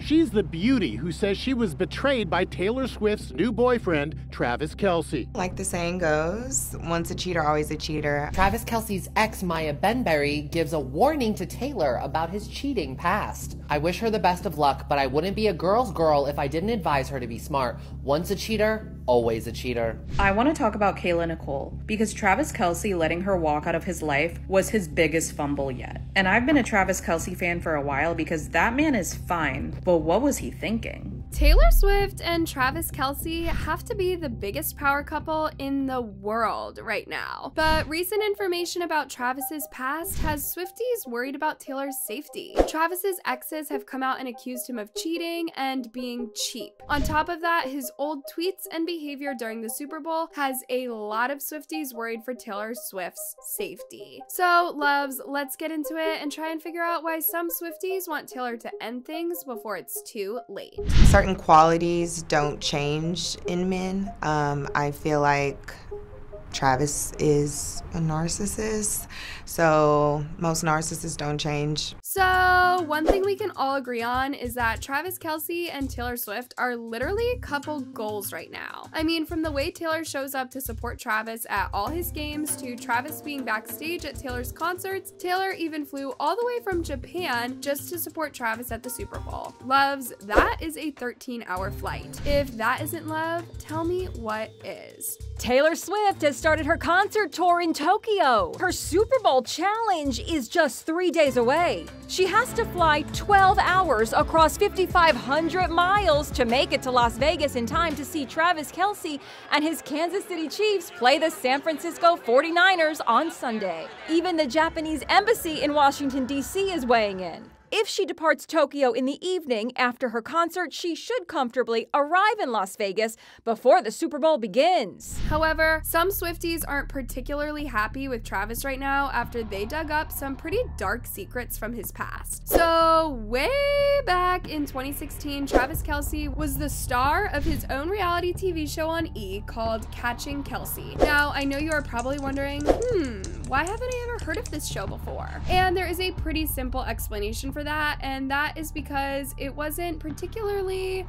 She's the beauty who says she was betrayed by Taylor Swift's new boyfriend, Travis Kelce. Like the saying goes, once a cheater, always a cheater. Travis Kelce's ex, Maya Benberry, gives a warning to Taylor about his cheating past. I wish her the best of luck, but I wouldn't be a girl's girl if I didn't advise her to be smart. Once a cheater, always a cheater. I want to talk about Kayla Nicole, because Travis Kelce letting her walk out of his life was his biggest fumble yet. And I've been a Travis Kelce fan for a while because that man is fine, but what was he thinking? Taylor Swift and Travis Kelce have to be the biggest power couple in the world right now. But recent information about Travis's past has Swifties worried about Taylor's safety. Travis's exes have come out and accused him of cheating and being cheap. On top of that, his old tweets and behavior during the Super Bowl has a lot of Swifties worried for Taylor Swift's safety. So, loves, let's get into it and try and figure out why some Swifties want Taylor to end things before it's too late. Certain qualities don't change in men. I feel like Travis is a narcissist, so most narcissists don't change. So one thing we can all agree on is that Travis Kelce and Taylor Swift are literally couple goals right now. I mean, from the way Taylor shows up to support Travis at all his games to Travis being backstage at Taylor's concerts, Taylor even flew all the way from Japan just to support Travis at the Super Bowl. Loves, that is a 13-hour flight. If that isn't love, tell me what is. Taylor Swift has started her concert tour in Tokyo. Her Super Bowl challenge is just 3 days away. She has to fly 12 hours across 5,500 miles to make it to Las Vegas in time to see Travis Kelce and his Kansas City Chiefs play the San Francisco 49ers on Sunday. Even the Japanese embassy in Washington, D.C. is weighing in. If she departs Tokyo in the evening after her concert, she should comfortably arrive in Las Vegas before the Super Bowl begins. However, some Swifties aren't particularly happy with Travis right now after they dug up some pretty dark secrets from his past. So way back in 2016, Travis Kelce was the star of his own reality TV show on E! Called Catching Kelce. Now, I know you are probably wondering, why haven't I ever heard of this show before? And there is a pretty simple explanation for that, and that is because it wasn't particularly,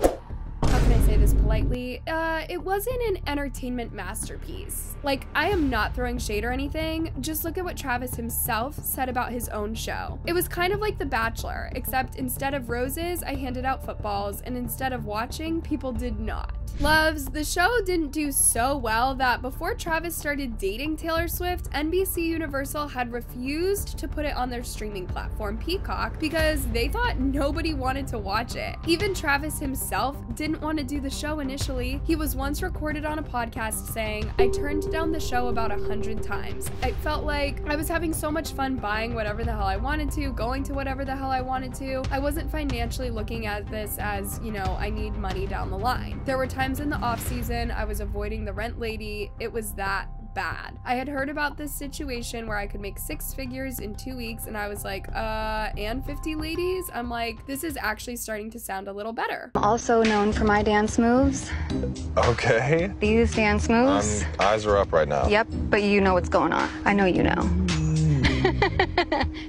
how can I say this politely? It wasn't an entertainment masterpiece. Like, I am not throwing shade or anything, just look at what Travis himself said about his own show. It was kind of like The Bachelor, except instead of roses, I handed out footballs, and instead of watching, people did not. Loves, the show didn't do so well that before Travis started dating Taylor Swift, NBC Universal had refused to put it on their streaming platform Peacock because they thought nobody wanted to watch it. Even Travis himself didn't want to do the show initially. He was once recorded on a podcast saying, "I turned down the show about 100 times. I felt like I was having so much fun buying whatever the hell I wanted to, going to whatever the hell I wanted to. I wasn't financially looking at this as, you know, I need money down the line. There were times in the off season I was avoiding the rent lady. It was that bad. I had heard about this situation where I could make 6 figures in 2 weeks, and I was like, and 50 ladies? I'm like, this is actually starting to sound a little better." Also known for my dance moves. Okay. These dance moves. Eyes are up right now. Yep, but you know what's going on. I know you know.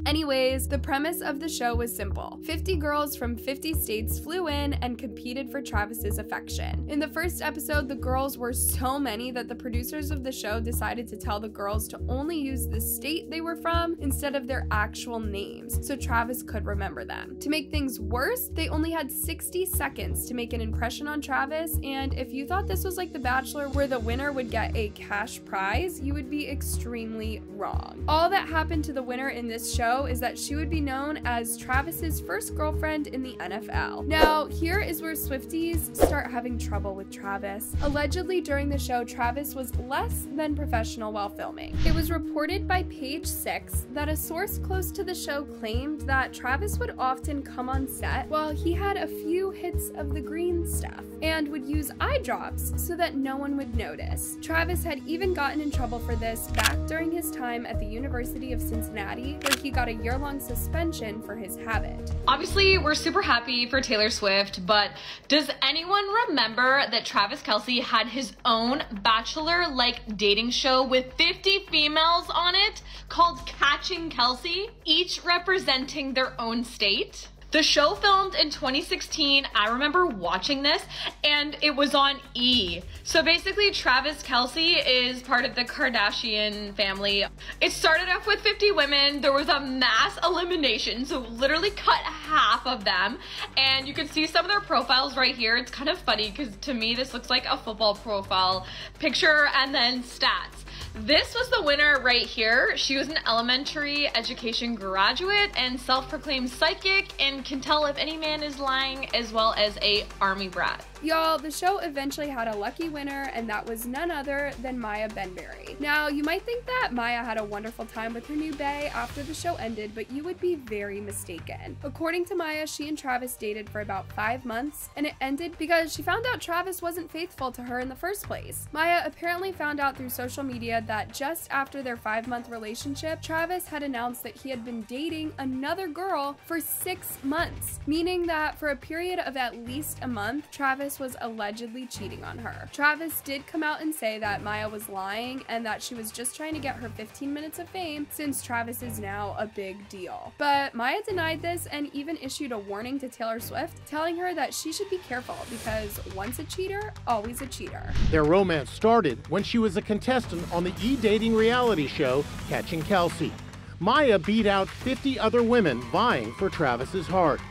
Anyways, the premise of the show was simple. 50 girls from 50 states flew in and competed for Travis's affection. In the first episode, the girls were so many that the producers of the show decided to tell the girls to only use the state they were from instead of their actual names, so Travis could remember them. To make things worse, they only had 60 seconds to make an impression on Travis, and if you thought this was like The Bachelor where the winner would get a cash prize, you would be extremely wrong. All that happened to the winner in this show is that she would be known as Travis's first girlfriend in the NFL. Now, here is where Swifties start having trouble with Travis. Allegedly, during the show, Travis was less than professional while filming. It was reported by Page 6 that a source close to the show claimed that Travis would often come on set while he had a few hits of the green stuff and would use eye drops so that no one would notice. Travis had even gotten in trouble for this back during his time at the University of Cincinnati, where he got a year-long suspension for his habit. Obviously, we're super happy for Taylor Swift, but does anyone remember that Travis Kelce had his own Bachelor-like dating show with 50 females on it called Catching Kelce, each representing their own state? The show filmed in 2016. I remember watching this and it was on E! So basically Travis Kelce is part of the Kardashian family. It started off with 50 women. There was a mass elimination, so literally cut half of them. And you can see some of their profiles right here. It's kind of funny because to me this looks like a football profile picture and then stats. This was the winner right here. She was an elementary education graduate and self-proclaimed psychic and can tell if any man is lying, as well as a army brat. Y'all, the show eventually had a lucky winner, and that was none other than Maya Benberry. Now, you might think that Maya had a wonderful time with her new bae after the show ended, but you would be very mistaken. According to Maya, she and Travis dated for about 5 months, and it ended because she found out Travis wasn't faithful to her in the first place. Maya apparently found out through social media that just after their 5-month relationship, Travis had announced that he had been dating another girl for 6 months, meaning that for a period of at least a month, Travis was allegedly cheating on her. Travis did come out and say that Maya was lying and that she was just trying to get her 15 minutes of fame since Travis is now a big deal. But Maya denied this and even issued a warning to Taylor Swift, telling her that she should be careful because once a cheater, always a cheater. Their romance started when she was a contestant on the e-dating reality show Catching Kelce. Maya beat out 50 other women vying for Travis's heart.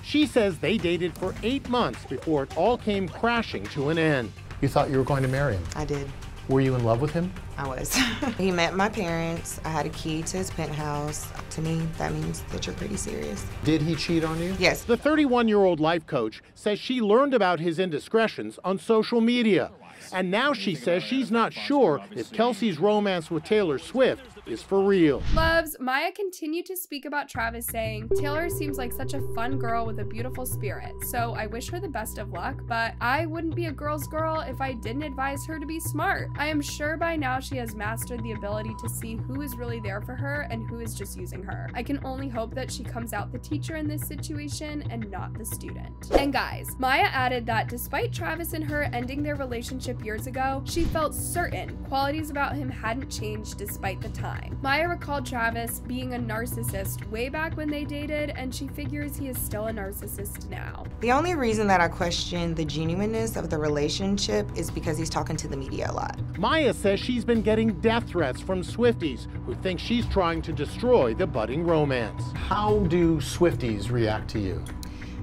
She says they dated for 8 months before it all came crashing to an end. You thought you were going to marry him? I did. Were you in love with him? I was. He met my parents. I had a key to his penthouse. To me, that means that you're pretty serious. Did he cheat on you? Yes. The 31-year-old life coach says she learned about his indiscretions on social media. And now she says she's not sure if Kelce's romance with Taylor Swift is for real. Loves, Maya continued to speak about Travis, saying, "Taylor seems like such a fun girl with a beautiful spirit, so I wish her the best of luck, but I wouldn't be a girl's girl if I didn't advise her to be smart. I am sure by now she has mastered the ability to see who is really there for her and who is just using her. I can only hope that she comes out the teacher in this situation and not the student." And guys, Maya added that despite Travis and her ending their relationship years ago, she felt certain qualities about him hadn't changed despite the time. Maya recalled Travis being a narcissist way back when they dated, and she figures he is still a narcissist now. The only reason that I question the genuineness of the relationship is because he's talking to the media a lot. Maya says she's been getting death threats from Swifties who think she's trying to destroy the budding romance. How do Swifties react to you?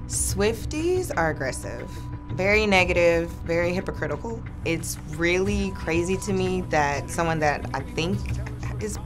Swifties are aggressive. Very negative, very hypocritical. It's really crazy to me that someone that I think is,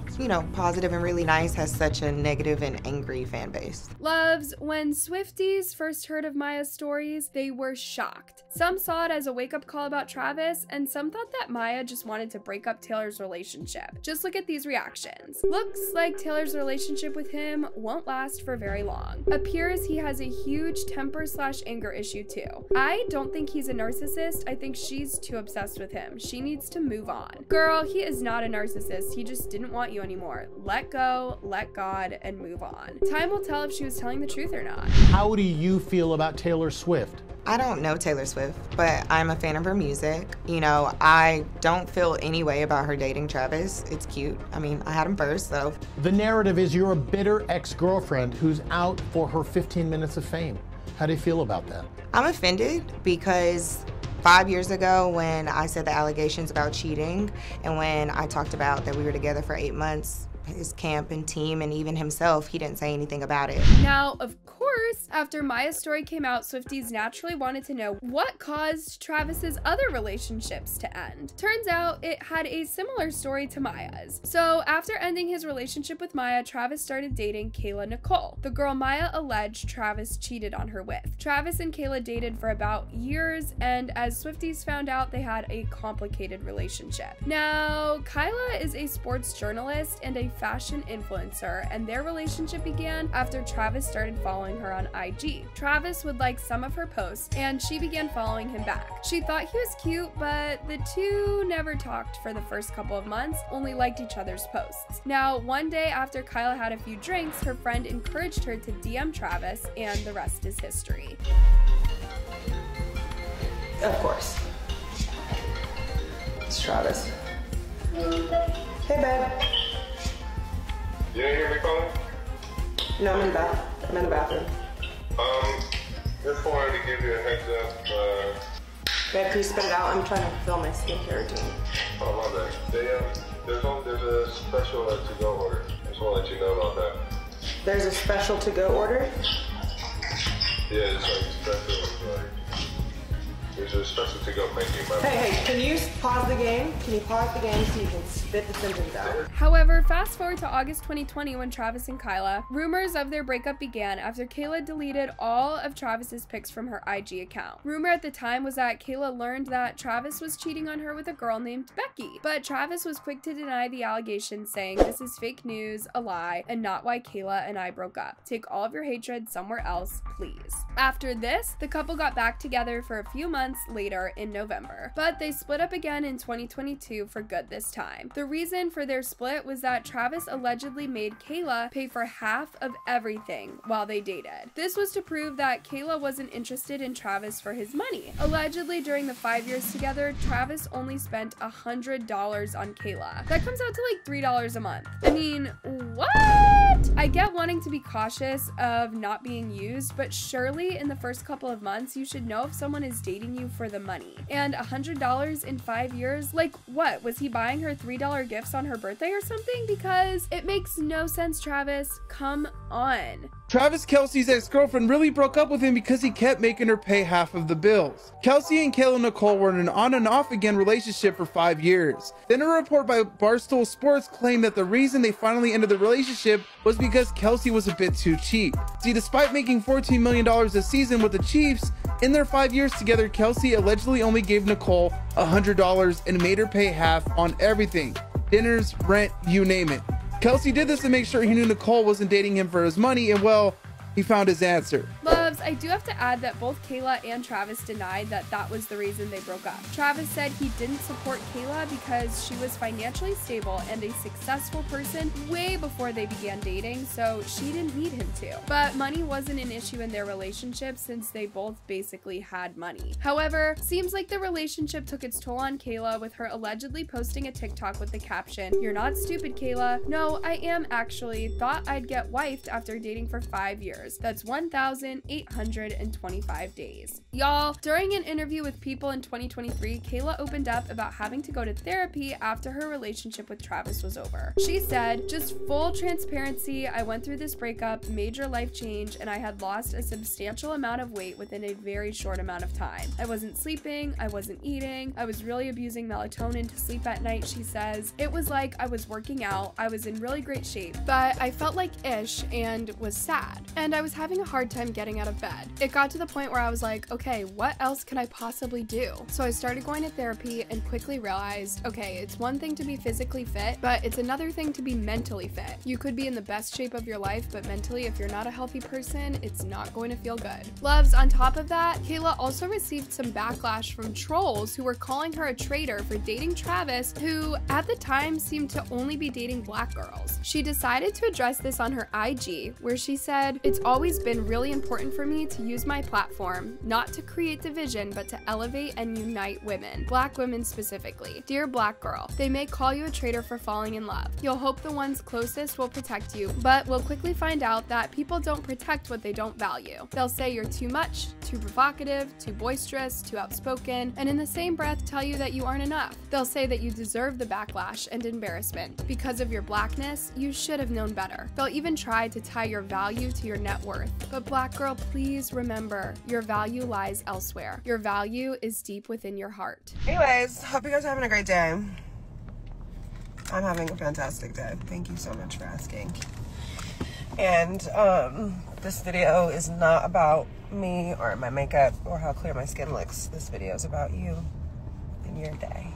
positive and really nice has such a negative and angry fan base. Loves, when Swifties first heard of Maya's stories, they were shocked. Some saw it as a wake-up call about Travis, and some thought that Maya just wanted to break up Taylor's relationship. Just look at these reactions. Looks like Taylor's relationship with him won't last for very long. Appears he has a huge temper/anger issue too. I don't think he's a narcissist. I think she's too obsessed with him. She needs to move on. Girl, he is not a narcissist. He just didn't want you anymore. Let go, let God, and move on. Time will tell if she was telling the truth or not. How do you feel about Taylor Swift? I don't know Taylor Swift, but I'm a fan of her music. I don't feel any way about her dating Travis. It's cute. I had him first, so. The narrative is you're a bitter ex-girlfriend who's out for her 15 minutes of fame. How do you feel about that? I'm offended because 5 years ago when I said the allegations about cheating and when I talked about that we were together for 8 months, his camp and team and even himself, he didn't say anything about it. Now, of course, after Maya's story came out, Swifties naturally wanted to know what caused Travis's other relationships to end. Turns out it had a similar story to Maya's. So after ending his relationship with Maya, Travis started dating Kayla Nicole, the girl Maya alleged Travis cheated on her with. Travis and Kayla dated for about years, and as Swifties found out, they had a complicated relationship. Now, Kyla is a sports journalist and a fashion influencer, and their relationship began after Travis started following her on IG. Travis would like some of her posts, and she began following him back. She thought he was cute, but the two never talked for the first couple of months, only liked each other's posts. Now, one day after Kyla had a few drinks, her friend encouraged her to DM Travis, and the rest is history. Of course. It's Travis. Hey, babe. You didn't hear me calling? No, I'm in the bath. I'm in the bathroom. Just wanted to give you a heads up. Babe, can you spit it out? I'm trying to film my skincare routine. Oh, my bad. There's a special to-go order. I just want to let you know about that. There's a special to-go order? Yeah, it's like special, like, there's a special to-go menu. Hey, can you pause the game? Can you pause the game so you can spit the sentence out? However, fast forward to August 2020 when Travis and Kyla, rumors of their breakup began after Kayla deleted all of Travis's pics from her IG account. Rumor at the time was that Kayla learned that Travis was cheating on her with a girl named Becky, but Travis was quick to deny the allegations, saying this is fake news, a lie, and not why Kayla and I broke up. Take all of your hatred somewhere else, please. After this, the couple got back together for a few months later in November, but they split up again in 2022 for good this time. The reason for their split was that Travis allegedly made Kayla pay for half of everything while they dated. This was to prove that Kayla wasn't interested in Travis for his money. Allegedly, during the 5 years together, Travis only spent $100 on Kayla. That comes out to like $3 a month. I mean, what? I get wanting to be cautious of not being used, but surely in the first couple of months, you should know if someone is dating you for the money. And $100 in 5 years? Like what? Was he buying her $3 gifts on her birthday or something? Because it makes no sense, Travis. Come on. Travis Kelce's ex-girlfriend really broke up with him because he kept making her pay half of the bills. Kelce and Kayla Nicole were in an on and off again relationship for 5 years. Then a report by Barstool Sports claimed that the reason they finally ended the relationship was because Kelce was a bit too cheap. See, despite making $14 million a season with the Chiefs, in their 5 years together, Kelce allegedly only gave Nicole $100 and made her pay half on everything. Dinners, rent, you name it. Kelce did this to make sure he knew Nicole wasn't dating him for his money, and well, he found his answer. Loves, I do have to add that both Kayla and Travis denied that that was the reason they broke up. Travis said he didn't support Kayla because she was financially stable and a successful person way before they began dating, so she didn't need him to. But money wasn't an issue in their relationship since they both basically had money. However, seems like the relationship took its toll on Kayla, with her allegedly posting a TikTok with the caption, "You're not stupid, Kayla. No, I am actually. Thought I'd get wifed after dating for 5 years. That's 1,825 days." Y'all, during an interview with People in 2023, Kayla opened up about having to go to therapy after her relationship with Travis was over. She said, "Just full transparency, I went through this breakup, major life change, and I had lost a substantial amount of weight within a very short amount of time. I wasn't sleeping, I wasn't eating, I was really abusing melatonin to sleep at night," she says. "It was like I was working out, I was in really great shape, but I felt like ish and was sad. And I was having a hard time getting out of bed. It got to the point where I was like, okay, what else can I possibly do? So I started going to therapy and quickly realized, okay, it's one thing to be physically fit, but it's another thing to be mentally fit. You could be in the best shape of your life, but mentally, if you're not a healthy person, it's not going to feel good." Loves, on top of that, Kayla also received some backlash from trolls who were calling her a traitor for dating Travis, who at the time seemed to only be dating black girls. She decided to address this on her IG, where she said, "It's always been really important for me to use my platform, not to create division, but to elevate and unite women, black women specifically. Dear black girl, they may call you a traitor for falling in love. You'll hope the ones closest will protect you, but we'll quickly find out that people don't protect what they don't value. They'll say you're too much, too provocative, too boisterous, too outspoken, and in the same breath tell you that you aren't enough. They'll say that you deserve the backlash and embarrassment. Because of your blackness, you should have known better. They'll even try to tie your value to your net worth. But black girl, please remember, your value lies elsewhere. Your value is deep within your heart." Anyways, hope you guys are having a great day. I'm having a fantastic day. Thank you so much for asking. And this video is not about me or my makeup or how clear my skin looks. This video is about you and your day.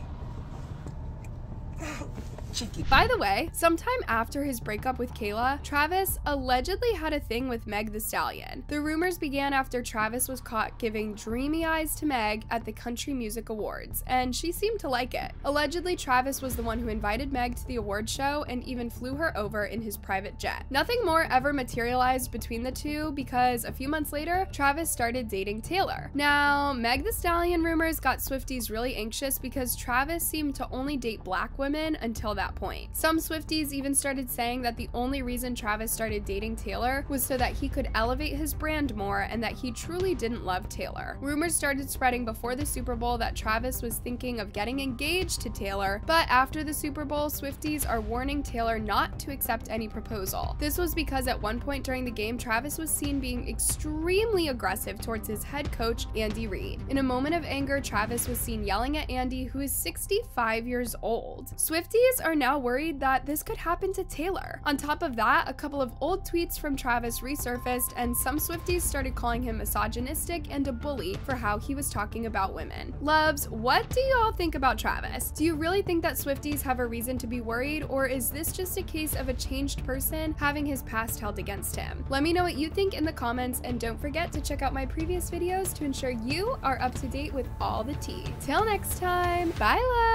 Cheeky. By the way, sometime after his breakup with Kayla, Travis allegedly had a thing with Meg Thee Stallion. The rumors began after Travis was caught giving dreamy eyes to Meg at the Country Music Awards, and she seemed to like it. Allegedly, Travis was the one who invited Meg to the award show and even flew her over in his private jet. Nothing more ever materialized between the two because a few months later, Travis started dating Taylor. Now, Meg Thee Stallion rumors got Swifties really anxious because Travis seemed to only date black women until that that point. Some Swifties even started saying that the only reason Travis started dating Taylor was so that he could elevate his brand more and that he truly didn't love Taylor. Rumors started spreading before the Super Bowl that Travis was thinking of getting engaged to Taylor, but after the Super Bowl, Swifties are warning Taylor not to accept any proposal. This was because at one point during the game, Travis was seen being extremely aggressive towards his head coach, Andy Reid. In a moment of anger, Travis was seen yelling at Andy, who is 65 years old. Swifties are now worried that this could happen to Taylor. On top of that, a couple of old tweets from Travis resurfaced, and some Swifties started calling him misogynistic and a bully for how he was talking about women. Loves, what do y'all think about Travis? Do you really think that Swifties have a reason to be worried, or is this just a case of a changed person having his past held against him? Let me know what you think in the comments, and don't forget to check out my previous videos to ensure you are up to date with all the tea. Till next time, bye love!